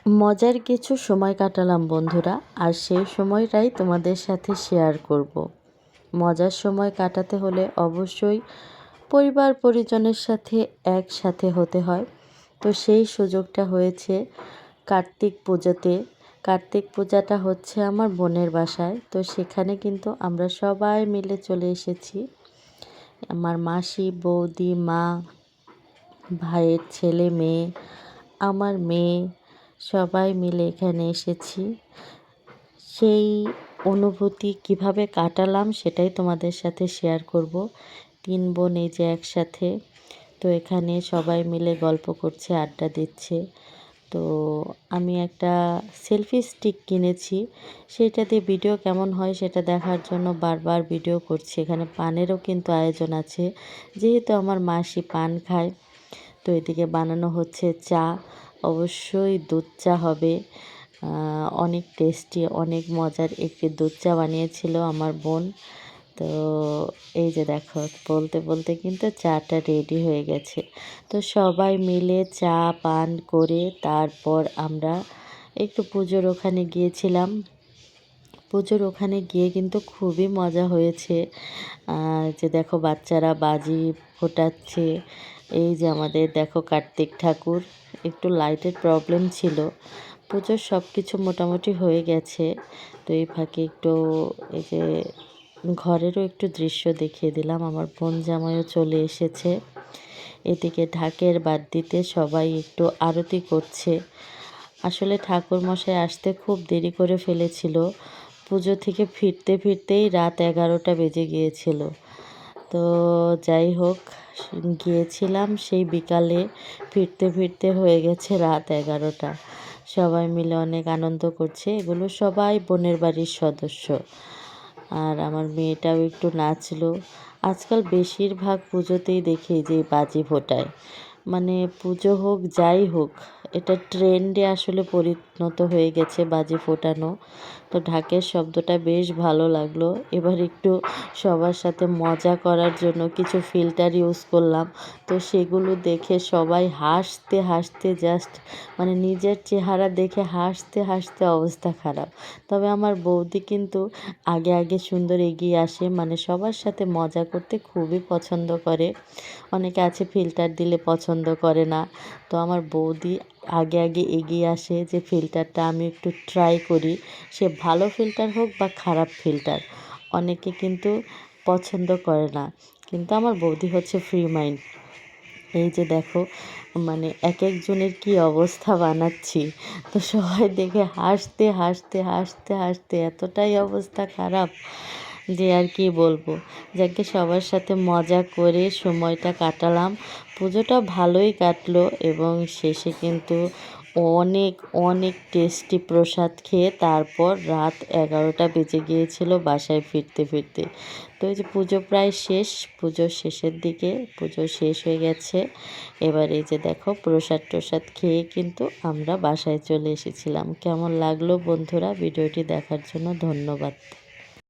মজার কিছু সময় কাটালাম বন্ধুরা, আর সেই সময়টাই তোমাদের সাথে শেয়ার করব। মজার সময় কাটাতে হলে অবশ্যই পরিবার পরিজনের সাথে একসাথে হতে হয়। তো সেই সুযোগটা হয়েছে কার্তিক পুজোতে। কার্তিক পূজাটা হচ্ছে আমার বোনের বাসায়, তো সেখানে কিন্তু আমরা সবাই মিলে চলে এসেছি। আমার মাসি, বৌদি, মা, ভাইয়ের ছেলে, মেয়ে, আমার মেয়ে, সবাই মিলে এখানে এসেছি। সেই অনুভূতি কিভাবে কাটালাম সেটাই তোমাদের সাথে শেয়ার করব। 3 বোন এই যে একসাথে, তো এখানে সবাই মিলে গল্প করছে, আড্ডা দিচ্ছে। তো আমি একটা সেলফি স্টিক কিনেছি, সেটা দিয়ে ভিডিও কেমন হয় সেটা দেখার জন্য বারবার ভিডিও করছি। এখানে পানেরও কিন্তু আয়োজন আছে, যেহেতু আমার মাসি পান খায়। তো এদিকে বানানো হচ্ছে চা, অবশ্যই দুধ চা হবে। অনেক টেস্টি, অনেক মজার একটি দুধ চা বানিয়েছিল আমার বোন। তো এই যে দেখো, বলতে বলতে কিন্তু চাটা রেডি হয়ে গেছে। তো সবাই মিলে চা পান করে তারপর আমরা একটু পুজোর ওখানে গিয়েছিলাম। পুজোর ওখানে গিয়ে কিন্তু খুবই মজা হয়েছে। যে দেখো বাচ্চারা বাজি ফোটাচ্ছে। এই যে আমাদের দেখো কার্তিক ঠাকুর, একটু লাইটের প্রবলেম ছিল। পুজোর সব কিছু মোটামুটি হয়ে গেছে। তো এই ফাঁকে একটু এই যে ঘরেরও একটু দৃশ্য দেখিয়ে দিলাম। আমার বোন জামাইও চলে এসেছে। এদিকে ঢাকের বাদ্যিতে সবাই একটু আরতি করছে। আসলে ঠাকুরমশাই আসতে খুব দেরি করে ফেলেছিল। পুজো থেকে ফিরতে ফিরতেই রাত 11টা বেজে গিয়েছিল। তো যাই হোক, গিয়েছিলাম সেই বিকালে, ফিরতে ফিরতে হয়ে গেছে রাত 11টা। সবাই মিলে অনেক আনন্দ করছে। এগুলো সবাই বোনের বাড়ির সদস্য। আর আমার মেয়েটাও একটু নাচলো। আজকাল বেশিরভাগ পুজোতেই দেখি যে বাজি ফোটায়। মানে পুজো হোক যাই হোক, এটা ট্রেন্ডে আসলে পরিণত হয়ে গেছে বাজি ফোটানো। তো ঢাকের শব্দটা বেশ ভালো লাগলো। এবার একটু সবার সাথে মজা করার জন্য কিছু ফিল্টার ইউজ করলাম। তো সেগুলো দেখে সবাই হাসতে হাসতে জাস্ট মানে নিজের চেহারা দেখে হাসতে হাসতে অবস্থা খারাপ। তবে আমার বৌদি কিন্তু আগে আগে সুন্দর এগিয়ে আসে, মানে সবার সাথে মজা করতে খুবই পছন্দ করে। অনেকে আছে ফিল্টার দিলে পছন্দ করে না। তো আমার বৌদি আগে আগে এগিয়ে আসে যে ফিল্টারটা আমি একটু ট্রাই করি। সে ভালো ফিল্টার হোক বা খারাপ ফিল্টার, অনেকে কিন্তু পছন্দ করে না। কিন্তু আমার বৌদি হচ্ছে ফ্রি মাইন্ড। এই যে দেখো, মানে এক একজনের কি অবস্থা বানাচ্ছি। তো সবাই দেখে হাসতে হাসতে হাসতে হাসতে এতটাই অবস্থা খারাপ যে আর কি বলবো। যাকে সবার সাথে মজা করে সময়টা কাটালাম। পুজোটা ভালোই কাটলো এবং শেষে কিন্তু অনেক অনেক টেস্টি প্রসাদ খেয়ে তারপর রাত 11টা বেজে গিয়েছিল বাসায় ফিরতে ফিরতে। তো এই যে পুজো প্রায় শেষ, পুজোর শেষের দিকে পুজো শেষ হয়ে গেছে। এবার এই যে দেখো প্রসাদ টোসাদ খেয়ে কিন্তু আমরা বাসায় চলে এসেছিলাম। কেমন লাগলো বন্ধুরা? ভিডিওটি দেখার জন্য ধন্যবাদ।